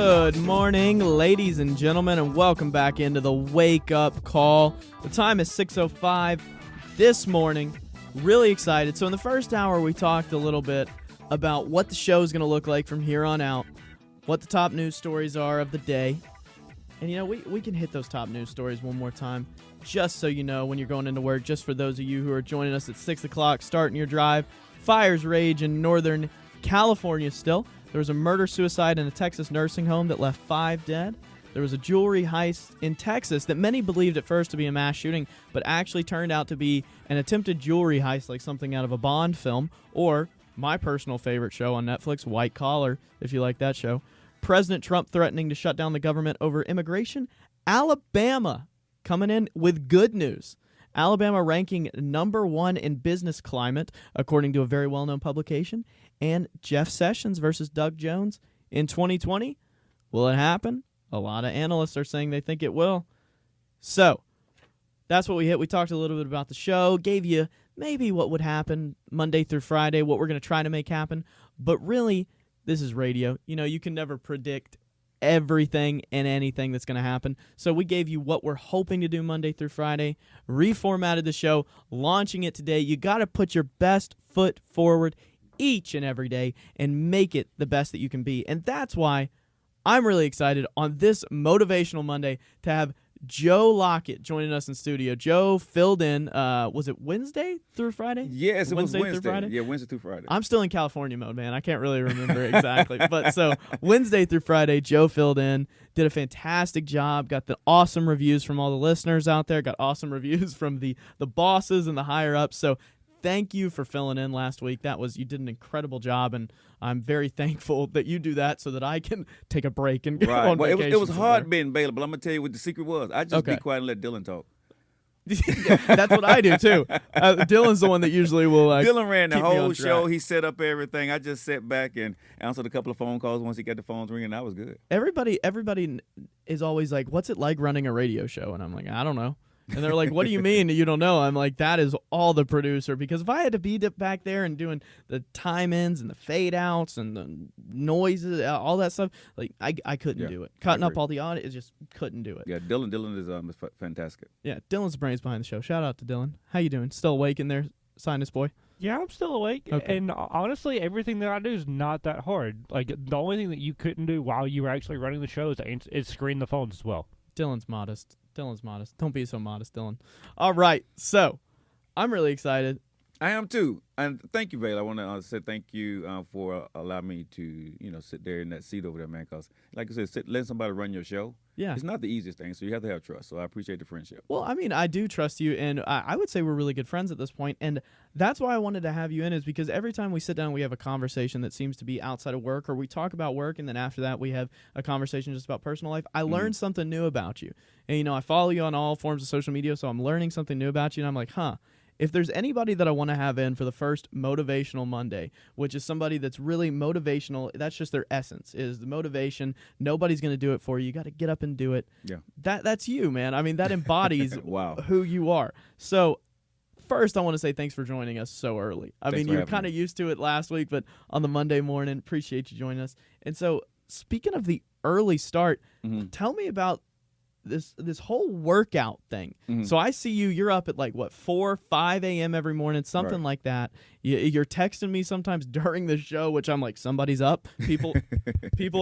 Good morning, ladies and gentlemen, and welcome back into the Wake Up Call. The time is 6:05 this morning. Really excited. So in the first hour, we talked a little bit about what the show is going to look like from here on out, what the top news stories are of the day. And, you know, we can hit those top news stories one more time, just so you know when you're going into work, just for those of you who are joining us at 6 o'clock, starting your drive. Fires rage in Northern California still. There was a murder-suicide in a Texas nursing home that left 5 dead. There was a jewelry heist in Texas that many believed at first to be a mass shooting, but actually turned out to be an attempted jewelry heist like something out of a Bond film, or my personal favorite show on Netflix, White Collar, if you like that show. President Trump threatening to shut down the government over immigration. Alabama coming in with good news. Alabama ranking #1 in business climate, according to a very well-known publication. And Jeff Sessions versus Doug Jones in 2020. Will it happen? A lot of analysts are saying they think it will. So, that's what we hit. We talked a little bit about the show, gave you maybe what would happen Monday through Friday, what we're going to try to make happen. But really, this is radio. You know, you can never predict everything and anything that's going to happen. So we gave you what we're hoping to do Monday through Friday, reformatted the show, launching it today. You got to put your best foot forward each and every day and make it the best that you can be. And that's why I'm really excited on this Motivational Monday to have Joe Lockett joining us in studio. Joe filled in, was it Wednesday through Friday? Yes, it was Wednesday. Through Friday? Yeah, Wednesday through Friday. I'm still in California mode, man. I can't really remember exactly. But so Wednesday through Friday, Joe filled in, did a fantastic job, got the awesome reviews from all the listeners out there, got awesome reviews from the bosses and the higher-ups. So thank you for filling in last week. You did an incredible job, and I'm very thankful that you do that so that I can take a break and go on vacation. It was hard being Baylor, but I'm going to tell you what the secret was. I just be quiet and let Dylan talk. Yeah, that's what I do, too. Dylan's the one that usually will Dylan ran the whole show. He set up everything. I just sat back and answered a couple of phone calls. Once he got the phones ringing, I was good. Everybody is always like, what's it like running a radio show? And I'm like, I don't know. And they're like, what do you mean you don't know? I'm like, that is all the producer. Because if I had to be back there and doing the time-ins and the fade-outs and the noises, all that stuff, like I couldn't do it. Cutting up all the audio, it just couldn't do it. Yeah, Dylan is fantastic. Yeah, Dylan's the brains behind the show. Shout out to Dylan. How you doing? Still awake in there, sinus boy? Yeah, I'm still awake. Okay. And honestly, everything that I do is not that hard. Like, the only thing that you couldn't do while you were actually running the show is screen the phones as well. Dylan's modest. Don't be so modest, Dylan. All right, so I'm really excited. I am too, and thank you, Baylor. I want to say thank you for allowing me to, sit there in that seat over there, man. Because, like I said, letting somebody run your show, it's not the easiest thing. So you have to have trust. So I appreciate the friendship. Well, I mean, I do trust you, and I would say we're really good friends at this point. And that's why I wanted to have you in, is because every time we sit down, we have a conversation that seems to be outside of work, or we talk about work, and then after that, we have a conversation just about personal life. I learned something new about you, and I follow you on all forms of social media, so I'm learning something new about you, and I'm like, if there's anybody that I want to have in for the first Motivational Monday, which is somebody that's really motivational, that's just their essence, is the motivation. Nobody's going to do it for you. You got to get up and do it. Yeah. That's you, man. I mean, that embodies wow. who you are. So first, I want to say thanks for joining us so early. I mean, you were kind of used to it last week, but on the Monday morning, appreciate you joining us. And so speaking of the early start, tell me about this whole workout thing. So I see you're up at 4, 5 a.m. every morning, something like that. You're texting me sometimes during the show, which I'm like, somebody's up. People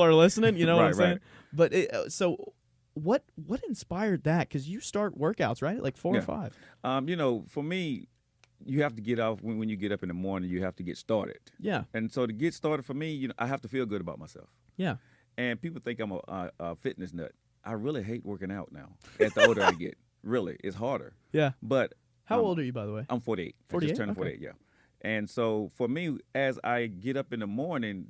are listening, you know what I'm saying? But so what inspired that? Because you start workouts, right, at 4 or 5? For me, you have to get off when you get up in the morning. You have to get started. Yeah. And so to get started for me, I have to feel good about myself. Yeah. And people think I'm a fitness nut. I really hate working out now. As the older I get, really, it's harder. Yeah. But how old are you, by the way? I'm 48. 48. I just turned 48. Yeah. And so for me, as I get up in the morning,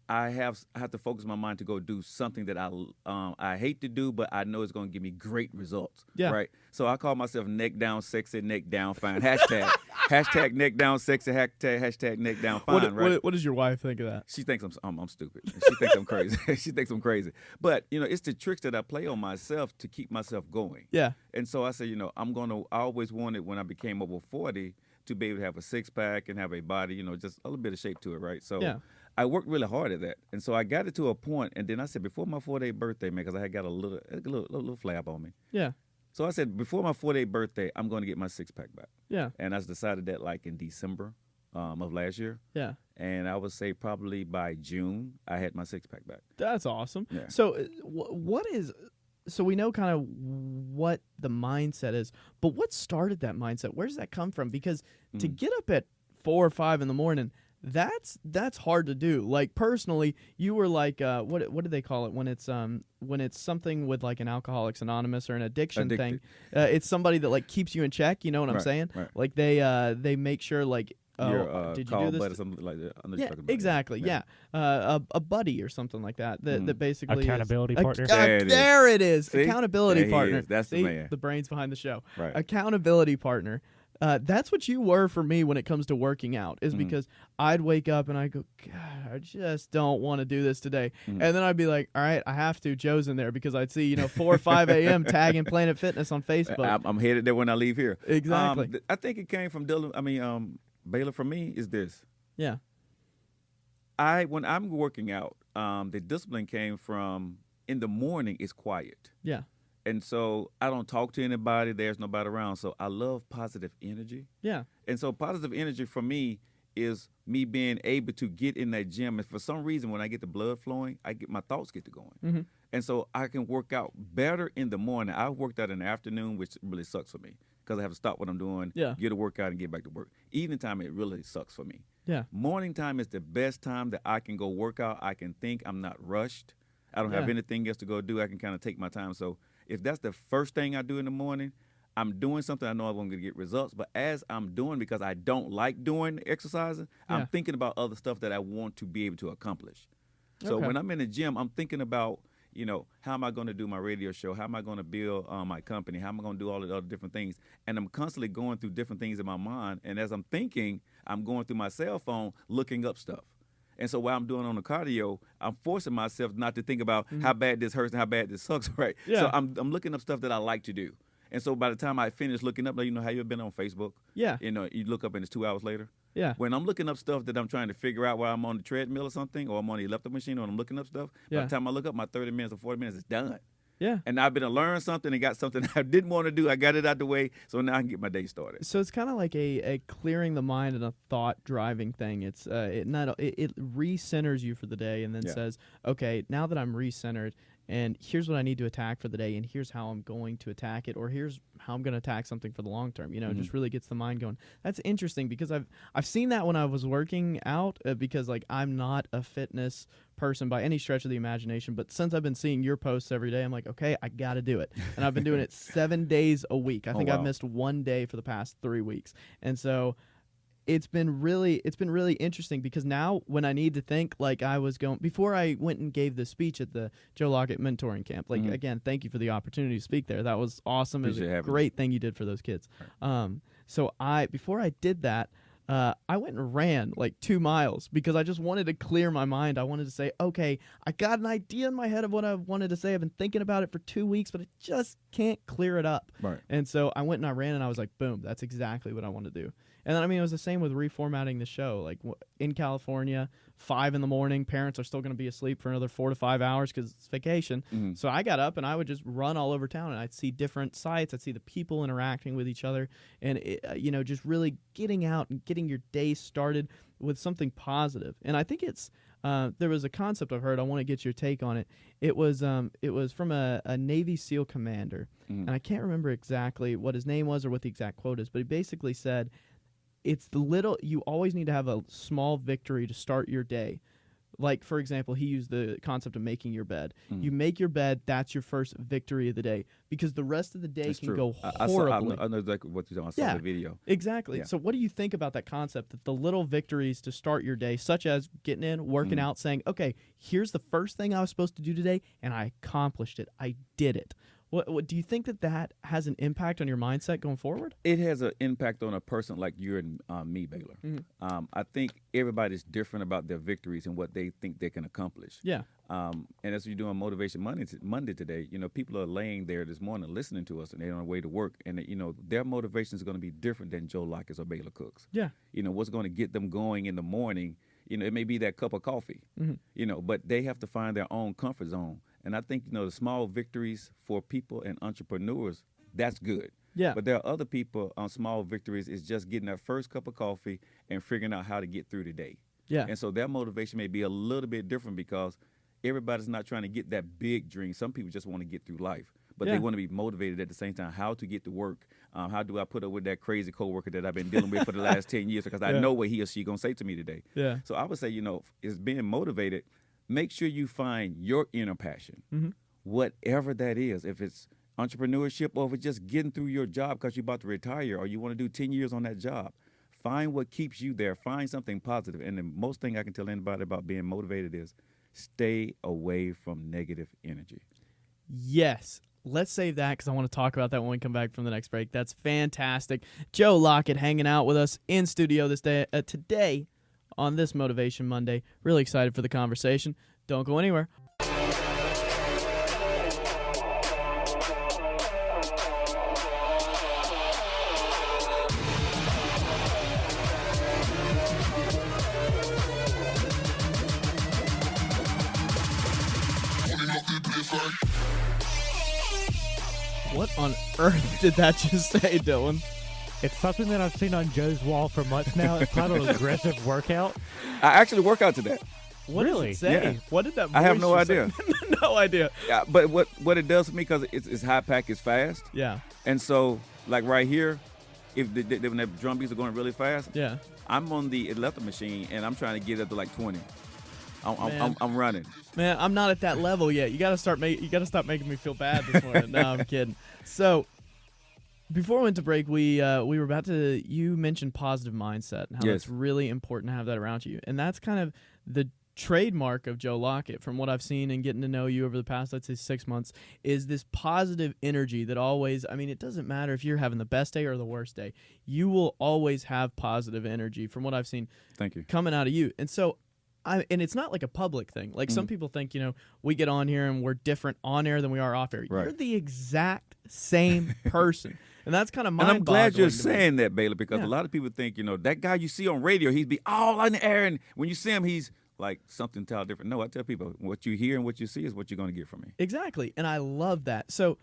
I have to focus my mind to go do something that I hate to do, but I know it's going to give me great results. Yeah. Right. So I call myself neck down sexy, neck down fine. Hashtag neck down sexy. Hashtag neck down fine. What does your wife think of that? She thinks I'm stupid. She thinks I'm crazy. She thinks I'm crazy. But it's the tricks that I play on myself to keep myself going. Yeah. And so I say, I always wanted when I became over 40 to be able to have a six-pack and have a body, just a little bit of shape to it, right? So I worked really hard at that. And so I got it to a point, and then I said, before my 4-day birthday, man, because I had got a little flab on me. Yeah. So I said, before my 4-day birthday, I'm going to get my six-pack back. Yeah. And I decided that like in December of last year. Yeah. And I would say probably by June, I had my six-pack back. That's awesome. Yeah. So so we know kind of what the mindset is, but what started that mindset? Where does that come from? Because to get up at 4 or 5 in the morning, that's hard to do. Like personally, you were like what do they call it when it's something with like an Alcoholics Anonymous or an addiction thing? It's somebody that like keeps you in check. You know what I'm saying? Right. Like they make sure like. Did you do this? Or something like that. Yeah, exactly. Yeah, a buddy or something like that. That basically accountability partner. There it is. See? Accountability partner. That's See? the man. The brains behind the show. Right. Accountability partner. That's what you were for me when it comes to working out. Is because I'd wake up and I go, God, I just don't want to do this today, and then I'd be like, all right, I have to. Joe's in there because I'd see 4 or 5 a.m. tagging Planet Fitness on Facebook. I'm headed there when I leave here. Exactly. I think it came from Dylan. Baylor, for me, is this. Yeah. When I'm working out, the discipline came from in the morning it's quiet. Yeah. And so I don't talk to anybody. There's nobody around. So I love positive energy. Yeah. And so positive energy for me is me being able to get in that gym. And for some reason, when I get the blood flowing, my thoughts get to going. Mm-hmm. And so I can work out better in the morning. I worked out in the afternoon, which really sucks for me because I have to stop what I'm doing, get a workout, and get back to work. Evening time, it really sucks for me. Yeah. Morning time is the best time that I can go work out. I can think. I'm not rushed. I don't have anything else to go do. I can kind of take my time. So if that's the first thing I do in the morning, I'm doing something I know I'm going to get results. But as I'm doing, because I don't like doing exercising, I'm thinking about other stuff that I want to be able to accomplish. So when I'm in the gym, I'm thinking about, how am I going to do my radio show? How am I going to build my company? How am I going to do all the other different things? And I'm constantly going through different things in my mind. And as I'm thinking, I'm going through my cell phone looking up stuff. And so while I'm doing on the cardio, I'm forcing myself not to think about how bad this hurts and how bad this sucks, right? Yeah. So I'm looking up stuff that I like to do. And so by the time I finish looking up, how you ever been on Facebook? Yeah. You look up and it's 2 hours later. Yeah. When I'm looking up stuff that I'm trying to figure out while I'm on the treadmill or something, or I'm on the elliptical machine, or I'm looking up stuff, by the time I look up, my 30 minutes or 40 minutes is done. Yeah. And I've been to learn something and got something I didn't want to do. I got it out the way, so now I can get my day started. So it's kind of like a clearing the mind and a thought driving thing. It's it recenters you for the day and then says, okay, now that I'm recentered, and here's what I need to attack for the day, and here's how I'm going to attack it, or here's how I'm going to attack something for the long term. Just really gets the mind going. That's interesting because I've seen that when I was working out because like I'm not a fitness person by any stretch of the imagination, but since I've been seeing your posts every day, I'm like, okay, I got to do it, and I've been doing it 7 days a week. I think I've missed 1 day for the past 3 weeks, and so. It's been really interesting because now when I need to think like I was going before I went and gave the speech at the Joe Lockett mentoring camp. Like again, thank you for the opportunity to speak there. That was awesome. It was a great thing you did for those kids. So before I did that, I went and ran like 2 miles because I just wanted to clear my mind. I wanted to say, okay, I got an idea in my head of what I wanted to say. I've been thinking about it for 2 weeks, but I just can't clear it up. Right. And so I went and I ran and I was like, boom, that's exactly what I want to do. And then, it was the same with reformatting the show. Like in California, 5 in the morning, parents are still going to be asleep for another 4 to 5 hours because it's vacation. So I got up and I would just run all over town and I'd see different sites. I'd see the people interacting with each other and, just really getting out and getting your day started with something positive. And I think it's there was a concept I've heard. I want to get your take on it. It was from a Navy SEAL commander, and I can't remember exactly what his name was or what the exact quote is, but he basically said, you always need to have a small victory to start your day. Like, for example, he used the concept of making your bed. You make your bed, that's your first victory of the day. Because the rest of the day can go horribly. I know exactly what you're talking about. I saw the video. Exactly. Yeah. So what do you think about that concept, that the little victories to start your day, such as getting in, working out, saying, okay, here's the first thing I was supposed to do today, and I accomplished it. I did it. What do you think that has an impact on your mindset going forward? It has an impact on a person like you and me, Baylor. I think everybody's different about their victories and what they think they can accomplish. Yeah. And as we're doing Motivation Monday today, people are laying there this morning listening to us, and they're on their way to work, and their motivation is going to be different than Joe Lockett's or Baylor Cook's. Yeah. What's going to get them going in the morning it may be that cup of coffee, but they have to find their own comfort zone. And I think, the small victories for people and entrepreneurs, that's good. Yeah. But there are other people on small victories is just getting that first cup of coffee and figuring out how to get through the day. Yeah. And so their motivation may be a little bit different because everybody's not trying to get that big dream. Some people just want to get through life, but they want to be motivated at the same time. How to get to work? How do I put up with that crazy coworker that I've been dealing with for the last 10 years because I know what he or she going to say to me today. Yeah. So I would say, is being motivated, make sure you find your inner passion, whatever that is. If it's entrepreneurship or if it's just getting through your job because you're about to retire or you want to do 10 years on that job, find what keeps you there. Find something positive. And the most thing I can tell anybody about being motivated is stay away from negative energy. Yes. Let's save that because I want to talk about that when we come back from the next break. That's fantastic. Joe Lockett hanging out with us in studio today on this Motivation Monday. Really excited for the conversation. Don't go anywhere. What on earth did that just say, Dylan? It's something that I've seen on Joe's wall for months now. It's called an aggressive workout. I actually work out to that. What really? Does it say? Yeah. What did that voice I have no just idea. say? No idea. Yeah, but what it does for me, because it's high pack, it's fast. Yeah. And so, like right here, if when the drum beats are going really fast, Yeah. I'm on the elliptical machine and I'm trying to get up to like 20. I'm running. Man, I'm not at that level yet. You got to stop making me feel bad this morning. No, I'm kidding. So, before we went to break, we were about to. You mentioned positive mindset and how it's really important to have that around you, and that's kind of the trademark of Joe Lockett, from what I've seen and getting to know you over the past, let's say, 6 months, is this positive energy that always. I mean, it doesn't matter if you're having the best day or the worst day. You will always have positive energy, from what I've seen. Thank you. Coming out of you, and so. And it's not like a public thing. Like some people think, we get on here and we're different on air than we are off air. Right. You're the exact same person. And that's kind of mind-boggling. And I'm glad you're saying that, Baylor, because a lot of people think, that guy you see on radio, he'd be all in the air. And when you see him, he's like something entirely different. No, I tell people, what you hear and what you see is what you're going to get from me. Exactly. And I love that. So,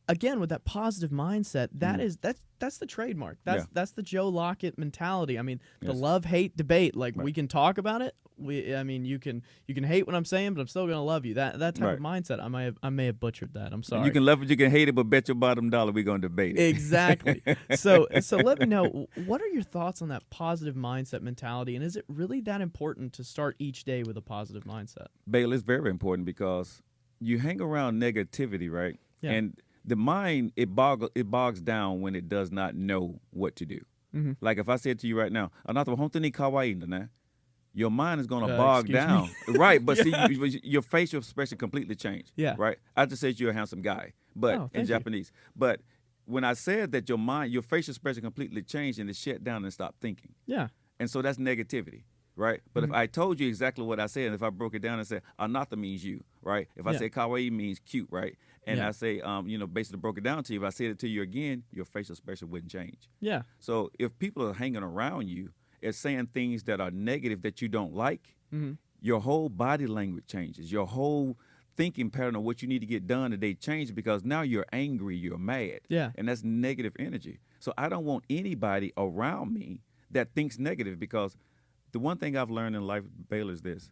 again, with that positive mindset, that's the trademark. That's the Joe Lockett mentality. I mean, the love-hate debate. Like we can talk about it. You can hate what I'm saying, but I'm still gonna love you. That type of mindset. I may have butchered that. I'm sorry. You can love it, you can hate it, but bet your bottom dollar we're gonna debate it. Exactly. So let me know, what are your thoughts on that positive mindset mentality, and is it really that important to start each day with a positive mindset? Baylor, it's very important because you hang around negativity, right? Yeah. And the mind, it bogs down when it does not know what to do. Mm-hmm. Like if I said to you right now, your mind is going to bog down. Right, but see, your facial expression completely changed. Yeah. Right? I just said you're a handsome guy, but in Japanese. But when I said that your facial expression completely changed and it shut down and stopped thinking. Yeah. And so that's negativity. Right? But if I told you exactly what I said, and if I broke it down and said, anata means you, right? If I say kawaii means cute, right? And I say, basically broke it down to you, if I said it to you again, your facial expression wouldn't change. Yeah. So if people are hanging around you and saying things that are negative that you don't like, your whole body language changes. Your whole thinking pattern of what you need to get done today changes because now you're angry, you're mad. Yeah. And that's negative energy. So I don't want anybody around me that thinks negative, because the one thing I've learned in life, Baylor, is this.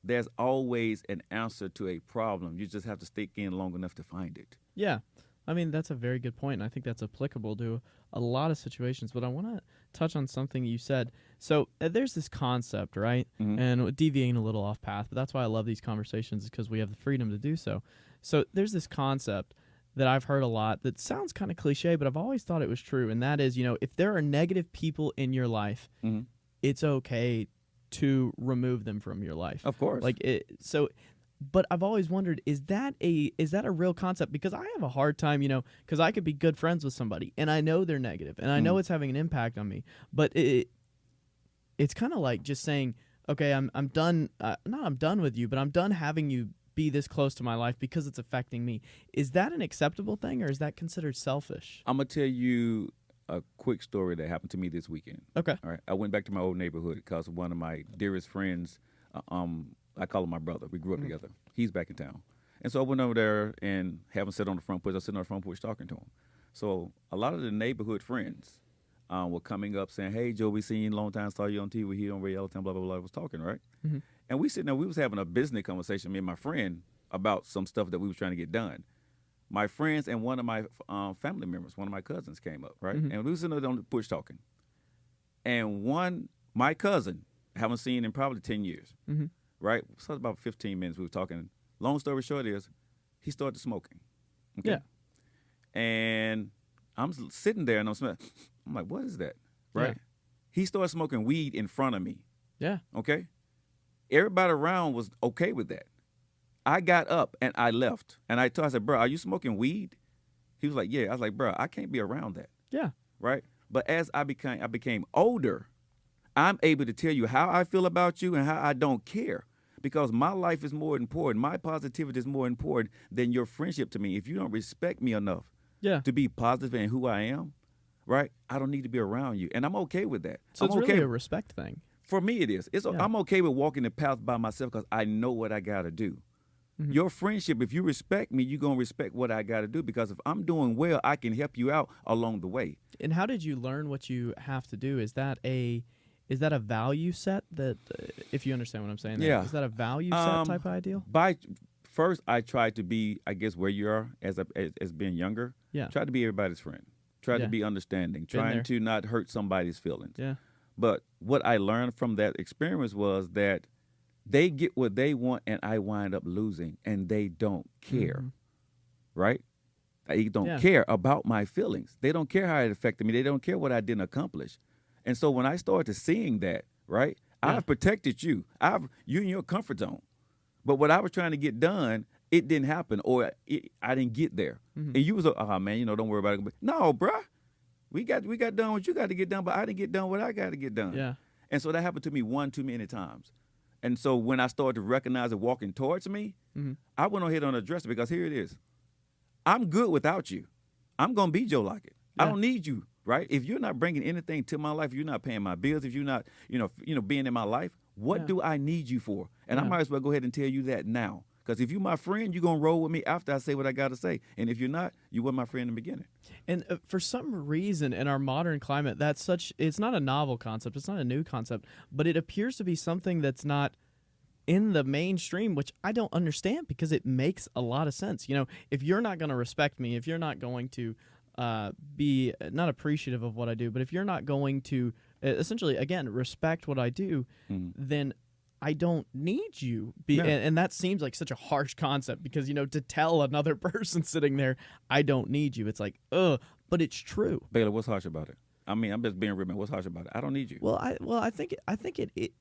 There's always an answer to a problem. You just have to stick in long enough to find it. Yeah. I mean, that's a very good point, and I think that's applicable to a lot of situations. But I want to touch on something you said. So there's this concept, right? And deviating a little off path, but that's why I love these conversations, because we have the freedom to do so. So there's this concept that I've heard a lot that sounds kind of cliche, but I've always thought it was true, and that is, if there are negative people in your life, it's okay to remove them from your life. Of course. But I've always wondered, is that a real concept? Because I have a hard time, because I could be good friends with somebody and I know they're negative and I know it's having an impact on me. But it's kind of like just saying, okay, I'm done. Not I'm done with you, but I'm done having you be this close to my life because it's affecting me. Is that an acceptable thing, or is that considered selfish? I'm gonna tell you a quick story that happened to me this weekend. Okay. All right. I went back to my old neighborhood because one of my dearest friends, I call him my brother. We grew up together. He's back in town. And so I went over there and haven't sat on the front porch. I was sitting on the front porch talking to him. So a lot of the neighborhood friends were coming up saying, hey, Joe, we seen you a long time, saw you on TV, here on Radio Yellowhammer, blah, blah, blah. I was talking, right? Mm-hmm. And we sitting there, we was having a business conversation, me and my friend, about some stuff that we was trying to get done. My friends and one of my family members, one of my cousins came up, right? Mm-hmm. And we was sitting there on the porch talking. And my cousin, I haven't seen in probably 10 years, right? So about 15 minutes we were talking. Long story short is he started smoking. Okay? Yeah. And I'm sitting there and I'm like, what is that? Right? Yeah. He started smoking weed in front of me. Yeah. Okay? Everybody around was okay with that. I got up and I left. And I said, bro, are you smoking weed? He was like, yeah. I was like, bro, I can't be around that. Yeah. Right? But as I became older, I'm able to tell you how I feel about you and how I don't care. Because my life is more important. My positivity is more important than your friendship to me. If you don't respect me enough to be positive in who I am, right, I don't need to be around you. And I'm okay with that. So it's really a respect thing. For me it is. I'm okay with walking the path by myself because I know what I got to do. Mm-hmm. Your friendship, if you respect me, you're going to respect what I got to do because if I'm doing well, I can help you out along the way. And how did you learn what you have to do? Is that a value set that, if you understand what I'm saying? Yeah. Is that a value set type of ideal? First, I try to be, I guess, where you are as being younger. Yeah. Try to be everybody's friend. Try to be understanding. Trying to not hurt somebody's feelings. Yeah. But what I learned from that experience was that they get what they want and I wind up losing and they don't care. Right? They don't care about my feelings. They don't care how it affected me. They don't care what I didn't accomplish. And so when I started seeing that, right, I've protected you. You're in your comfort zone. But what I was trying to get done, it didn't happen or I didn't get there. Mm-hmm. And you was like, oh, man, don't worry about it. No, bruh. We got done what you got to get done, but I didn't get done what I got to get done. Yeah. And so that happened to me one too many times. And so when I started to recognize it walking towards me, I went ahead and addressed it because here it is. I'm good without you. I'm going to be Joe Lockett. Yeah. I don't need you, right? If you're not bringing anything to my life, if you're not paying my bills, if you're not, being in my life, what do I need you for? And I might as well go ahead and tell you that now. Because if you're my friend, you're going to roll with me after I say what I got to say. And if you're not, you weren't my friend in the beginning. And for some reason in our modern climate, it's not a novel concept. It's not a new concept, but it appears to be something that's not in the mainstream, which I don't understand because it makes a lot of sense. If you're not going to respect me, if you're not going to be not appreciative of what I do, but if you're not going to essentially, again, respect what I do, then I don't need you. And that seems like such a harsh concept because, to tell another person sitting there, I don't need you. It's like, but it's true. Baylor, what's harsh about it? I mean, I'm just being real, man. What's harsh about it? I don't need you. Well, I think it.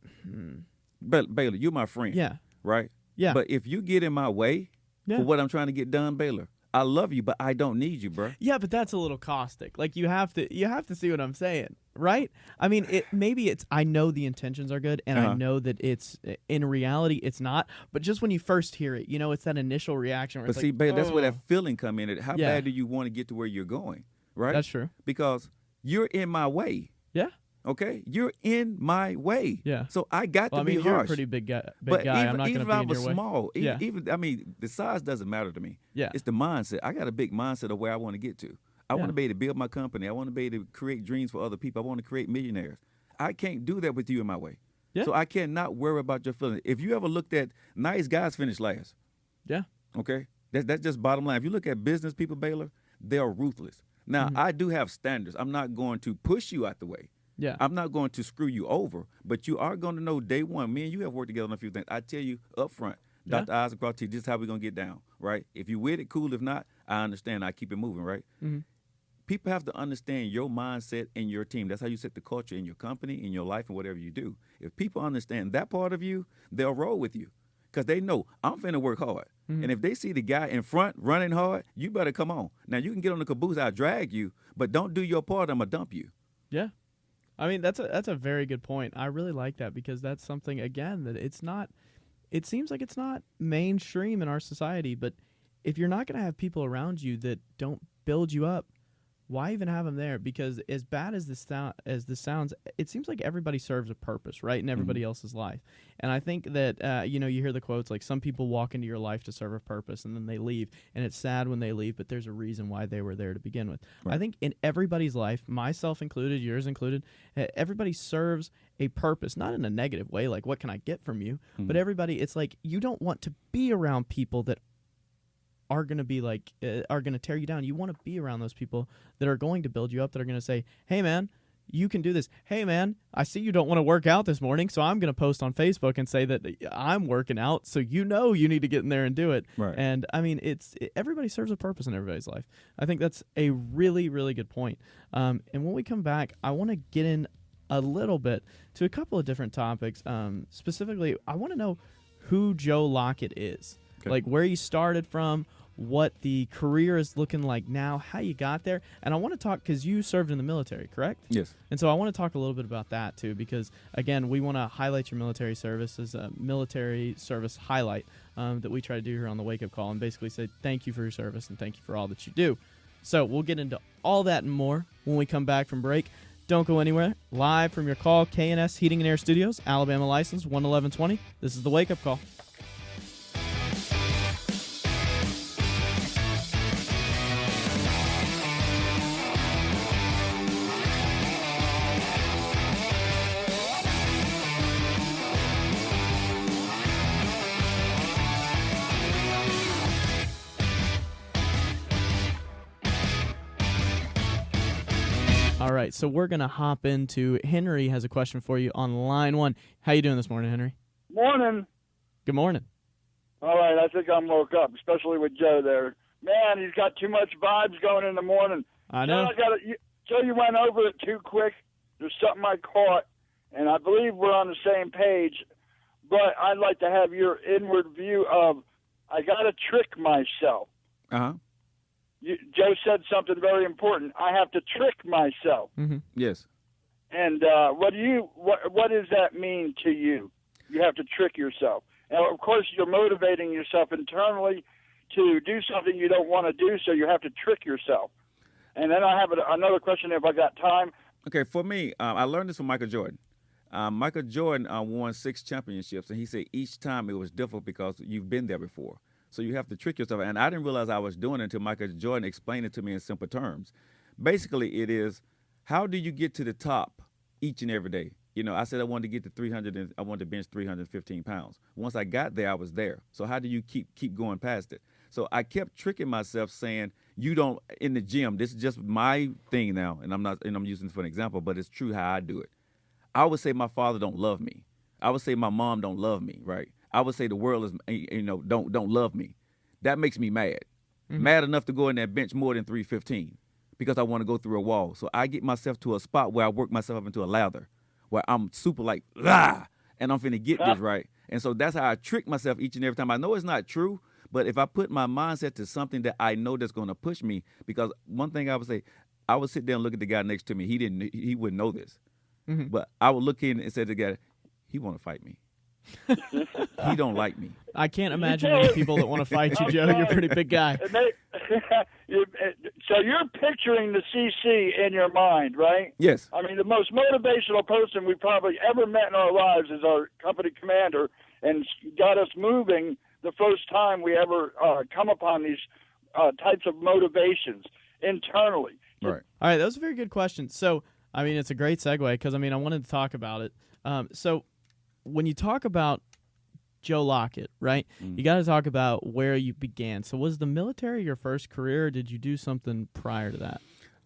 But Baylor, you're my friend. Yeah. Right? Yeah. But if you get in my way for what I'm trying to get done, Baylor, I love you, but I don't need you, bro. Yeah, but that's a little caustic. Like you have to see what I'm saying, right? I mean, I know the intentions are good, and I know that it's in reality it's not. But just when you first hear it, it's that initial reaction. Where but see, babe, that's where that feeling come in. How bad do you want to get to where you're going, right? That's true. Because you're in my way. Yeah. Okay, you're in my way. Yeah. So I got to be harsh. You're a pretty big guy. I'm not going to be in your way. Small, the size doesn't matter to me. Yeah. It's the mindset. I got a big mindset of where I want to get to. I want to be able to build my company. I want to be able to create dreams for other people. I want to create millionaires. I can't do that with you in my way. Yeah. So I cannot worry about your feelings. If you ever looked at nice guys finish last. Yeah. Okay. That's just bottom line. If you look at business people, Baylor, they are ruthless. Now, I do have standards. I'm not going to push you out the way. Yeah. I'm not going to screw you over, but you are going to know day one. Me and you have worked together on a few things. I tell you up front, dot the I's across T, this is how we're going to get down, right? If you with it, cool. If not, I understand. I keep it moving, right? Mm-hmm. People have to understand your mindset and your team. That's how you set the culture in your company, in your life, and whatever you do. If people understand that part of you, they'll roll with you because they know I'm finna work hard. Mm-hmm. And if they see the guy in front running hard, you better come on. Now, you can get on the caboose, I'll drag you, but don't do your part, I'm going to dump you. Yeah. I mean, that's a very good point. I really like that because that's something, again, that it seems like it's not mainstream in our society, but if you're not going to have people around you that don't build you up, why even have them there? Because as bad as this sounds, it seems like everybody serves a purpose, right, in everybody else's life. And I think that you hear the quotes like some people walk into your life to serve a purpose and then they leave, and it's sad when they leave, but there's a reason why they were there to begin with. Right. I think in everybody's life, myself included, yours included, everybody serves a purpose, not in a negative way, like what can I get from you, but everybody, it's like you don't want to be around people that are going to be like, are going to tear you down. You want to be around those people that are going to build you up, that are going to say, hey, man, you can do this. Hey, man, I see you don't want to work out this morning, so I'm going to post on Facebook and say that I'm working out, so you need to get in there and do it. Right. And, I mean, everybody serves a purpose in everybody's life. I think that's a really, really good point. And when we come back, I want to get in a little bit to a couple of different topics. Specifically, I want to know who Joe Lockett is. Okay. Like where you started from, what the career is looking like now, how you got there. And I want to talk, because you served in the military, correct? Yes. And so I want to talk a little bit about that, too, because, again, we want to highlight your military service as a military service highlight that we try to do here on the Wake Up Call, and basically say thank you for your service and thank you for all that you do. So we'll get into all that and more when we come back from break. Don't go anywhere. Live from your call, K&S Heating and Air Studios, Alabama license 11120. This is the Wake Up Call. All right, so we're going to hop into Henry has a question for you on line one. How you doing this morning, Henry? Morning. Good morning. All right, I think I'm woke up, especially with Joe there. Man, he's got too much vibes going in the morning. I know. Joe, you went over it too quick. There's something I caught, and I believe we're on the same page, but I'd like to have your inward view of I got to trick myself. Uh-huh. Joe said something very important. I have to trick myself. Mm-hmm. Yes. And what does that mean to you? You have to trick yourself. And, of course, you're motivating yourself internally to do something you don't want to do, so you have to trick yourself. And then I have another question if I got time. Okay, for me, I learned this from Michael Jordan. Michael Jordan won 6 championships, and he said each time it was difficult because you've been there before. So you have to trick yourself. And I didn't realize I was doing it until Michael Jordan explained it to me in simple terms. Basically, it is, how do you get to the top each and every day? You know, I said I wanted to get to 300, and I wanted to bench 315 pounds. Once I got there, I was there. So how do you keep going past it? So I kept tricking myself saying, you don't, in the gym, this is just my thing now, and I'm using it for an example, but it's true how I do it. I would say my father don't love me. I would say my mom don't love me, right? I would say the world is, don't love me. That makes me mad. Mm-hmm. Mad enough to go in there bench more than 315 because I want to go through a wall. So I get myself to a spot where I work myself up into a lather, where I'm super like, and I'm finna get this right. And so that's how I trick myself each and every time. I know it's not true, but if I put my mindset to something that I know that's going to push me, because one thing I would say, I would sit there and look at the guy next to me. He wouldn't know this. Mm-hmm. But I would look in and say to the guy, he want to fight me. He don't like me. I can't imagine any people that want to fight you, Joe. You're a pretty big guy. So you're picturing the CC in your mind, right? Yes. I mean, the most motivational person we probably ever met in our lives is our company commander, and got us moving the first time we ever come upon these types of motivations internally. Right. All right, that was a very good question. So, I mean, it's a great segue because, I mean, I wanted to talk about it. So when you talk about Joe Lockett, right, you got to talk about where you began. So was the military your first career, or did you do something prior to that?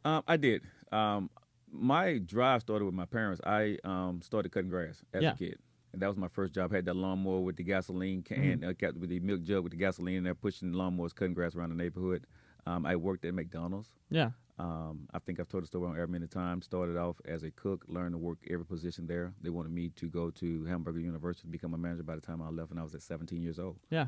I did. My drive started with my parents. I started cutting grass as a kid. And that was my first job. I had that lawnmower with the gasoline can, with the milk jug with the gasoline in there, pushing lawnmowers, cutting grass around the neighborhood. I worked at McDonald's. Yeah. I think I've told the story on air many times. Started off as a cook, learned to work every position there. They wanted me to go to Hamburger University to become a manager by the time I left, and I was at 17 years old. Yeah.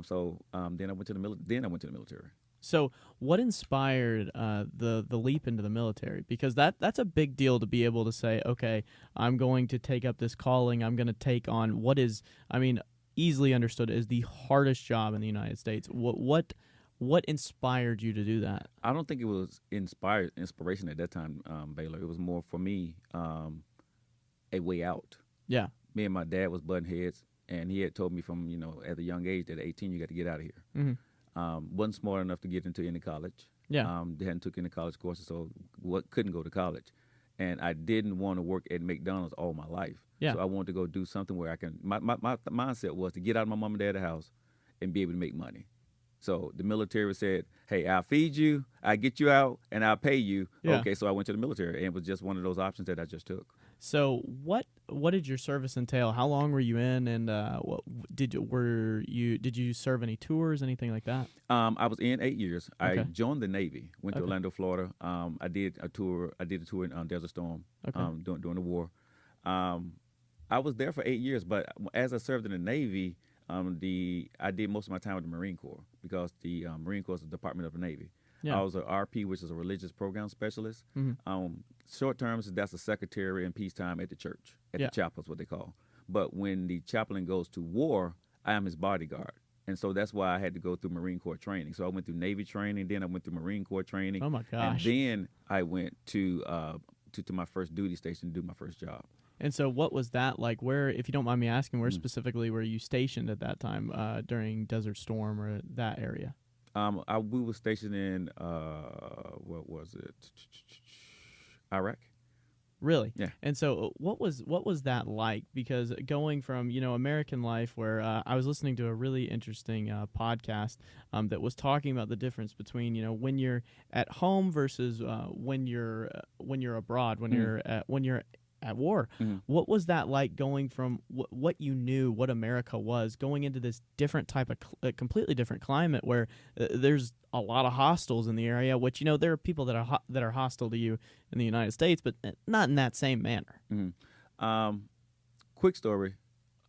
So then I went to the military. So what inspired the leap into the military? Because that's a big deal to be able to say, okay, I'm going to take up this calling. I'm going to take on what is, I mean, easily understood as the hardest job in the United States. What inspired you to do that? I don't think it was inspiration at that time, Baylor. It was more for me a way out. Yeah. Me and my dad was butting heads, and he had told me from, at a young age that at 18 you got to get out of here. Mm-hmm. Wasn't smart enough to get into any college. Yeah. They hadn't took any college courses, so couldn't go to college. And I didn't want to work at McDonald's all my life. Yeah. So I wanted to go do something where I can. My mindset was to get out of my mom and dad's house and be able to make money. So the military said, hey, I'll feed you, I'll get you out, and I'll pay you. Yeah. Okay, so I went to the military, and it was just one of those options that I just took. So what did your service entail? How long were you in, and did you serve any tours, anything like that? I was in 8 years. Okay. I joined the Navy, went to Okay. Orlando, Florida. I did a tour in Desert Storm during the war. I was there for 8 years, but as I served in the Navy, I did most of my time with the Marine Corps because the Marine Corps is the Department of the Navy. Yeah. I was a RP, which is a religious program specialist. Mm-hmm. Short terms, that's a secretary in peacetime at the church, at Yeah. the chapel is what they call. But when the chaplain goes to war, I am his bodyguard. And so that's why I had to go through Marine Corps training. So I went through Navy training, then I went through Marine Corps training. Oh, my gosh. And then I went to my first duty station to do my first job. And so what was that like? Where, if you don't mind me asking, where specifically were you stationed at that time during Desert Storm or that area? We were stationed in, what was it? Iraq. Really? Yeah. And so what was that like? Because going from, American life, where I was listening to a really interesting podcast that was talking about the difference between, when you're at home versus when you're abroad, when you're at war. Mm-hmm. What was that like going from what you knew, what America was, going into this different type of completely different climate where there's a lot of hostiles in the area, which, there are people that are hostile to you in the United States, but not in that same manner. Mm-hmm. Quick story.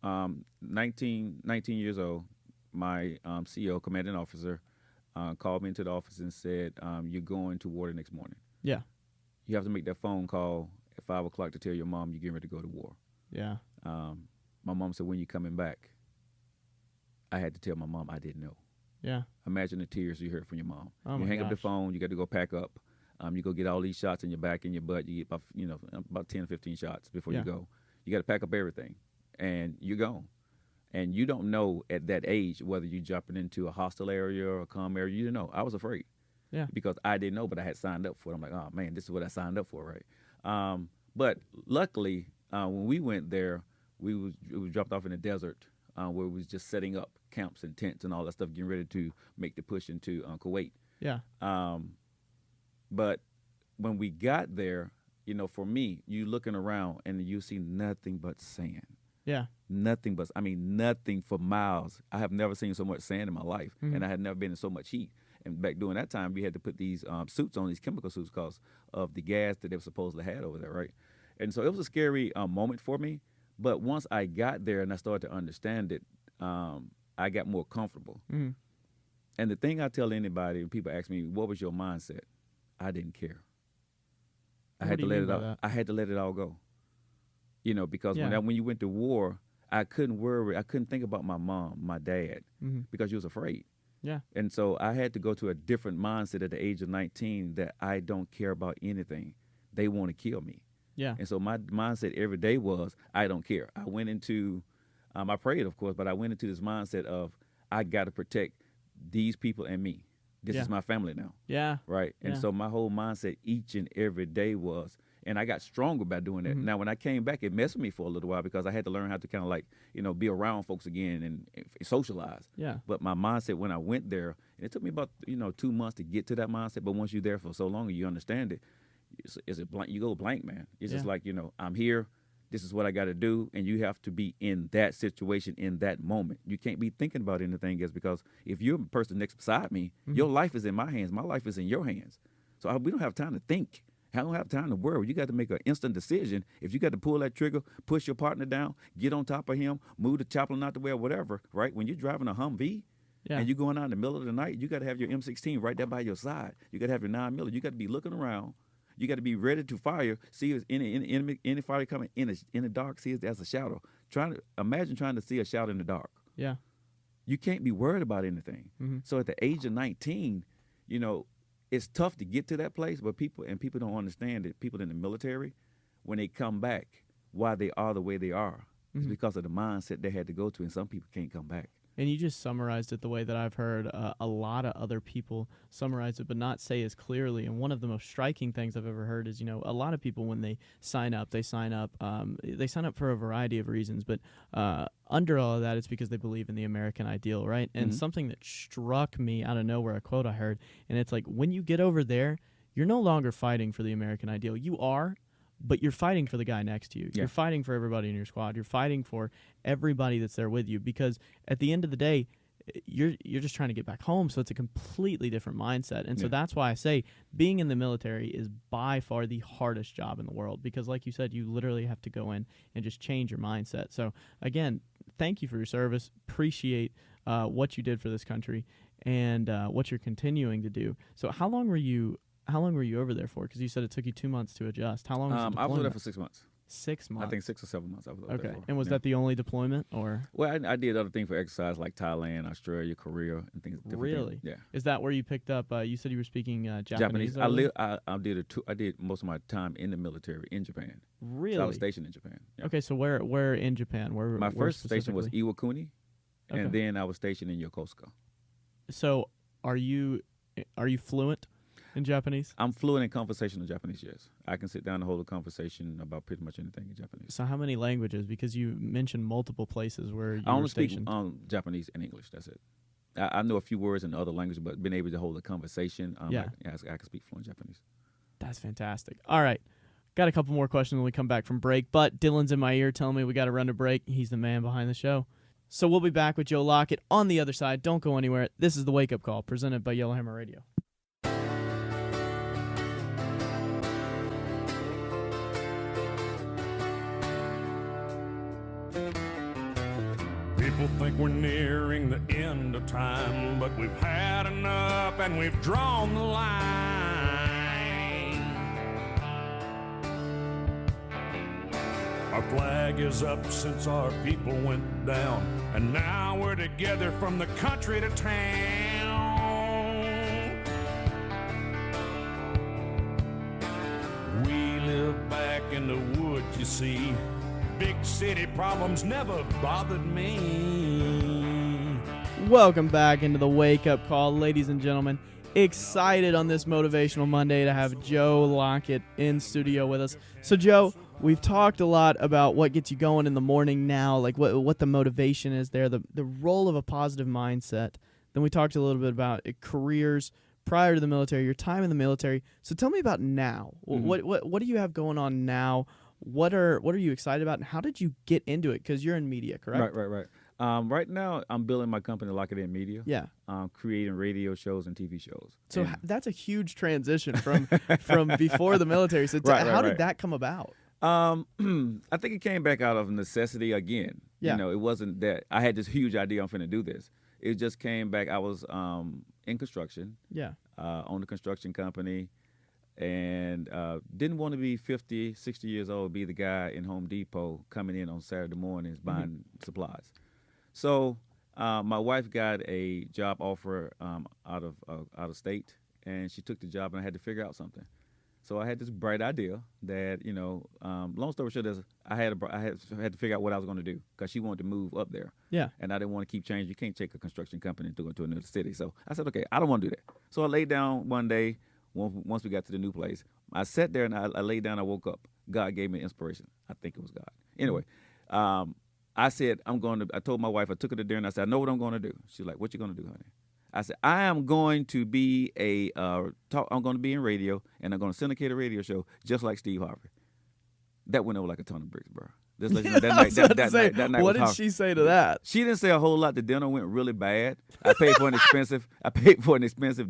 19 years old, my CO, commanding officer, called me into the office and said, you're going to war the next morning. Yeah. You have to make that phone call at 5 o'clock to tell your mom you're getting ready to go to war. Yeah. My mom said, when you coming back? I had to tell my mom I didn't know. Yeah. Imagine the tears you heard from your mom. Oh, you my hang up the gosh. phone, you got to go pack up. You go get all these shots in your back and your butt. You get about 10 or 15 shots before you go. You got to pack up everything, and you're gone. And you don't know at that age whether you're jumping into a hostile area or a calm area. You didn't know. I was afraid. Yeah. Because I didn't know, but I had signed up for it. I'm like, oh, man, this is what I signed up for, right? But luckily, when we went there, we was dropped off in the desert where we was just setting up camps and tents and all that stuff, getting ready to make the push into Kuwait. Yeah. But when we got there, for me, you looking around and you see nothing but sand. Yeah. Nothing for miles. I have never seen so much sand in my life, and I had never been in so much heat. And back during that time, we had to put these suits on, these chemical suits, because of the gas that they were supposedly had over there, right? And so it was a scary moment for me. But once I got there and I started to understand it, I got more comfortable. Mm-hmm. And the thing I tell anybody, when people ask me, what was your mindset? I didn't care. I had to let it all go. Because when you went to war, I couldn't worry. I couldn't think about my mom, my dad, because you was afraid. Yeah. And so I had to go to a different mindset at the age of 19 that I don't care about anything. They want to kill me. Yeah. And so my mindset every day was, I don't care. I went into, I prayed, of course, but I went into this mindset of, I got to protect these people and me. This is my family now. Yeah. Right. And so my whole mindset each and every day was, and I got stronger by doing that. Now, when I came back, it messed with me for a little while because I had to learn how to kind of be around folks again and socialize. Yeah. But my mindset when I went there, and it took me about, 2 months to get to that mindset. But once you're there for so long and you understand it, it's a blank. You go blank, man. It's just like, I'm here. This is what I got to do. And you have to be in that situation in that moment. You can't be thinking about anything else, because if you're the person next beside me, your life is in my hands. My life is in your hands. So we don't have time to think. I don't have time to worry. You got to make an instant decision. If you got to pull that trigger, push your partner down, get on top of him, move the chaplain out the way or whatever, right? When you're driving a Humvee and you're going out in the middle of the night, you got to have your M16 right there by your side. You got to have your 9mm. You got to be looking around. You got to be ready to fire. See if any fire coming in the dark. See if there's a shadow. Imagine trying to see a shadow in the dark. Yeah. you can't be worried about anything. Mm-hmm. So at the age of 19, you know, it's tough to get to that place, but people don't understand that people in the military, when they come back, why they are the way they are, is because of the mindset they had to go to, and some people can't come back. And you just summarized it the way that I've heard a lot of other people summarize it, but not say as clearly. And one of the most striking things I've ever heard is, a lot of people, when they sign up for a variety of reasons, but under all of that, it's because they believe in the American ideal, right? And something that struck me out of nowhere, a quote I heard, and it's like, when you get over there, you're no longer fighting for the American ideal. You are, but you're fighting for the guy next to you. Yeah. You're fighting for everybody in your squad. You're fighting for everybody that's there with you, because at the end of the day, you're just trying to get back home. So it's a completely different mindset. And so that's why I say being in the military is by far the hardest job in the world, because like you said, you literally have to go in and just change your mindset. So again, thank you for your service. Appreciate what you did for this country and what you're continuing to do. So how long were you over there for? Because you said it took you 2 months to adjust. How long was the deployment? I was there for 6 months. 6 months? I think 6 or 7 months I was over there for. And was that the only deployment? Or? Well, I did other things for exercise like Thailand, Australia, Korea, and things. Really? Things. Yeah. Is that where you picked up, you said you were speaking Japanese? I did most of my time in the military in Japan. Really? So I was stationed in Japan. Yeah. Okay, so where in Japan? My first station was Iwakuni, and then I was stationed in Yokosuka. So are you fluent in Japanese? I'm fluent in conversational Japanese, yes. I can sit down and hold a conversation about pretty much anything in Japanese. So how many languages? Because you mentioned multiple places where you I only were stationed. speak Japanese and English, that's it. I know a few words in other languages, but being able to hold a conversation, I can speak fluent Japanese. That's fantastic. All right. Got a couple more questions when we come back from break, but Dylan's in my ear telling me we got to run to break. He's the man behind the show. So we'll be back with Joe Lockett on the other side. Don't go anywhere. This is the Wake Up Call, presented by Yellowhammer Radio. People think we're nearing the end of time, but we've had enough and we've drawn the line. Our flag is up since our people went down, and now we're together from the country to town. We live back in the woods, you see. Big city problems never bothered me. Welcome back into the Wake Up Call, ladies and gentlemen. Excited on this Motivational Monday to have Joe Lockett in studio with us. So, Joe, we've talked a lot about what gets you going in the morning now, like what the motivation is there, the role of a positive mindset. Then we talked a little bit about careers prior to the military, your time in the military. So tell me about now. What do you have going on now? What are you excited about, and how did you get into it? Because you're in media, correct? Right. Right now, I'm building my company, Lockett Media. Yeah. Creating radio shows and TV shows. So that's a huge transition from before the military. So how did that come about? I think it came back out of necessity again. Yeah. It wasn't that I had this huge idea I'm finna do this. It just came back. I was in construction. Yeah. Owned a construction company. And didn't want to be 50, 60 years old, be the guy in Home Depot coming in on Saturday mornings buying supplies. So my wife got a job offer out of state, and she took the job, and I had to figure out something. So I had this bright idea that, long story short, I had to figure out what I was going to do, because she wanted to move up there. Yeah. And I didn't want to keep changing. You can't take a construction company and go into another city. So I said, okay, I don't want to do that. So I laid down one day. Once we got to the new place, I sat there and I laid down. I woke up. God gave me inspiration. I think it was God. Anyway, I said, I told my wife, I took her to dinner, and I said, I know what I'm going to do. She's like, what you going to do, honey? I said, I am going to be I'm going to be in radio, and I'm going to syndicate a radio show just like Steve Harvey. That went over like a ton of bricks, bro. Just let you know, that night what did she say to that? She didn't say a whole lot. The dinner went really bad. I paid for an expensive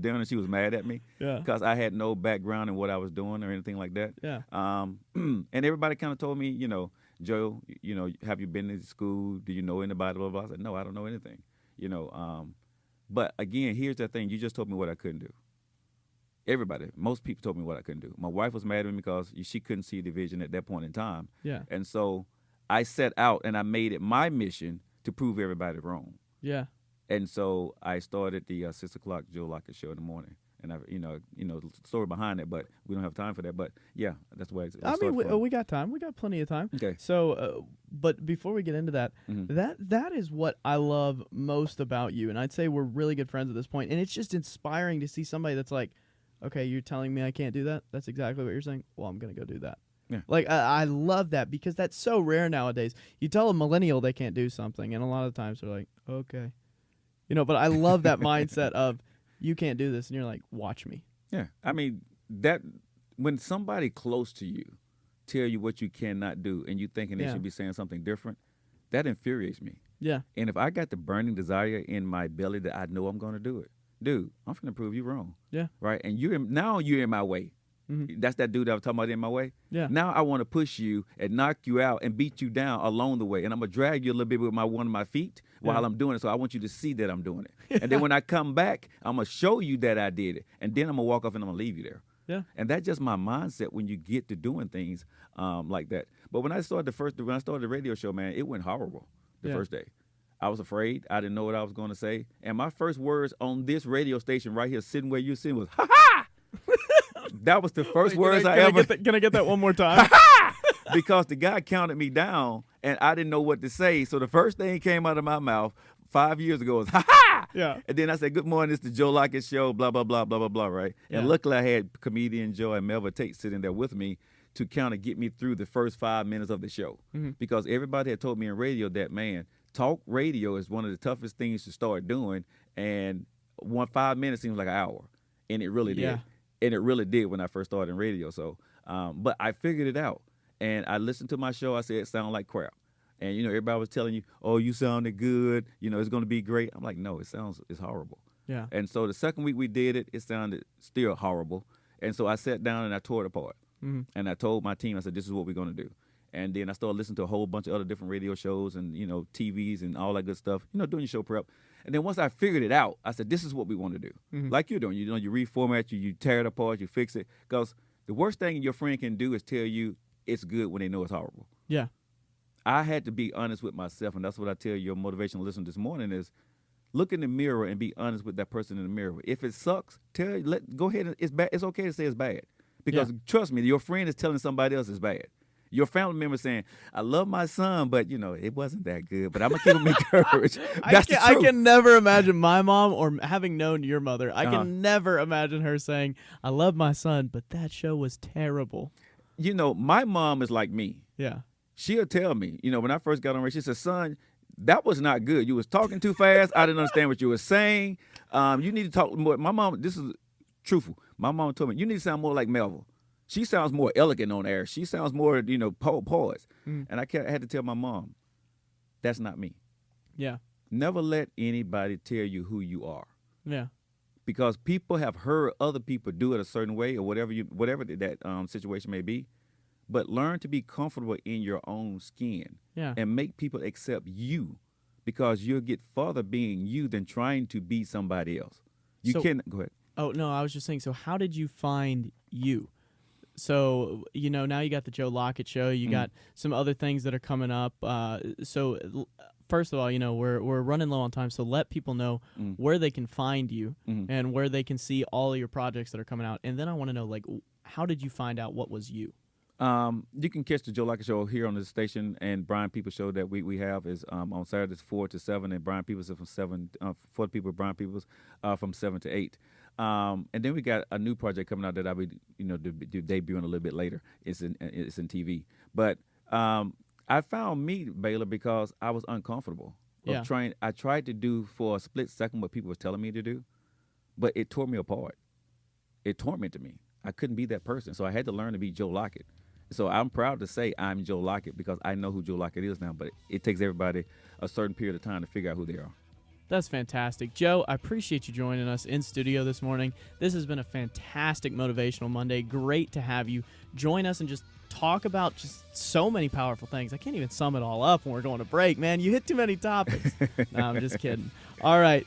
dinner. She was mad at me because I had no background in what I was doing or anything like that. Yeah. And everybody kind of told me, Joe, have you been to school? Do you know anybody? Blah, blah, blah. I said, no, I don't know anything. But again, here's the thing. You just told me what I couldn't do. Most people told me what I couldn't do. My wife was mad at me because she couldn't see the vision at that point in time. Yeah. And so I set out and I made it my mission to prove everybody wrong. Yeah. And so I started the 6 o'clock Joe Lockett show in the morning. And the story behind it, but we don't have time for that. But yeah, that's why. I mean, we got time. We got plenty of time. Okay. So, but before we get into that, that is what I love most about you, and I'd say we're really good friends at this point. And it's just inspiring to see somebody that's like, okay, you're telling me I can't do that. That's exactly what you're saying. Well, I'm gonna go do that. Yeah. Like I love that because that's so rare nowadays. You tell a millennial they can't do something, and a lot of times they're like, okay, But I love that mindset of, you can't do this, and you're like, watch me. Yeah, I mean, that when somebody close to you tell you what you cannot do and you thinking they should be saying something different, that infuriates me. Yeah. And if I got the burning desire in my belly that I know I'm going to do it, dude, I'm going to prove you wrong. Yeah. Right? And you're in my way. Mm-hmm. That's that dude that I was talking about in my way. Yeah. Now I want to push you and knock you out and beat you down along the way. And I'm going to drag you a little bit with one of my feet while I'm doing it. So I want you to see that I'm doing it. Yeah. And then when I come back, I'm going to show you that I did it. And then I'm going to walk off and I'm going to leave you there. Yeah. And that's just my mindset when you get to doing things like that. But when I started the radio show, man, it went horrible the first day. I was afraid. I didn't know what I was going to say. And my first words on this radio station right here, sitting where you're sitting, was, ha-ha! That was the first words I ever. Can I get that one more time? Because the guy counted me down, and I didn't know what to say. So the first thing came out of my mouth 5 years ago was, ha-ha! Yeah. And then I said, good morning, it's the Joe Lockett Show, blah, blah, blah, blah, blah, blah, right? Yeah. And luckily I had comedian Joe and Melva Tate sitting there with me to kind of get me through the first 5 minutes of the show. Mm-hmm. Because everybody had told me in radio that, man, talk radio is one of the toughest things to start doing, and 5 minutes seems like an hour. And it really did. And it really did when I first started in radio. So, but I figured it out. And I listened to my show. I said, it sounded like crap. And, everybody was telling you, oh, you sounded good. It's going to be great. I'm like, no, it's horrible. Yeah. And so the second week we did it, it sounded still horrible. And so I sat down and I tore it apart. Mm-hmm. And I told my team, I said, this is what we're going to do. And then I started listening to a whole bunch of other different radio shows and, TVs and all that good stuff, doing your show prep. And then once I figured it out, I said, this is what we want to do. Mm-hmm. Like you're doing. You reformat, you tear it apart, you fix it. Because the worst thing your friend can do is tell you it's good when they know it's horrible. Yeah. I had to be honest with myself, and that's what I tell your motivational listener this morning is look in the mirror and be honest with that person in the mirror. If it sucks, go ahead. And it's bad. It's okay to say it's bad. Because trust me, your friend is telling somebody else it's bad. Your family member saying, I love my son, but, it wasn't that good. But I'm going to keep him encouraged. That's the truth. I can never imagine my mom, or having known your mother, I can never imagine her saying, I love my son, but that show was terrible. My mom is like me. Yeah. She'll tell me, when I first got on radio, she said, son, that was not good. You was talking too fast. I didn't understand what you were saying. You need to talk more. My mom, this is truthful. My mom told me, you need to sound more like Melville. She sounds more elegant on air. She sounds more, poised. Mm. And I had to tell my mom, that's not me. Yeah. Never let anybody tell you who you are. Yeah. Because people have heard other people do it a certain way or whatever that situation may be. But learn to be comfortable in your own skin. Yeah. And make people accept you, because you'll get farther being you than trying to be somebody else. Go ahead. Oh, no, I was just saying, so how did you find you? So, now you got the Joe Lockett Show. You got some other things that are coming up. So, first of all, we're running low on time. So let people know where they can find you and where they can see all of your projects that are coming out. And then I want to know, how did you find out what was you? You can catch the Joe Lockett Show here on the station, and Brian Peoples Show that we have is on Saturdays 4 to 7, and Brian Peoples is from 7 for the people. Brian Peoples from 7 to 8. And then we got a new project coming out that I'll be debuting a little bit later. It's in TV, but I found me, Baylor, because I was uncomfortable. Yeah. I tried to do for a split second what people was telling me to do, but it tore me apart. It tormented me. I couldn't be that person, so I had to learn to be Joe Lockett. So I'm proud to say I'm Joe Lockett because I know who Joe Lockett is now, but it takes everybody a certain period of time to figure out who they are. That's fantastic. Joe, I appreciate you joining us in studio this morning. This has been a fantastic Motivational Monday. Great to have you join us and just talk about just so many powerful things. I can't even sum it all up when we're going to break, man. You hit too many topics. No, I'm just kidding. All right.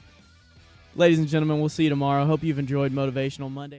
Ladies and gentlemen, we'll see you tomorrow. Hope you've enjoyed Motivational Monday.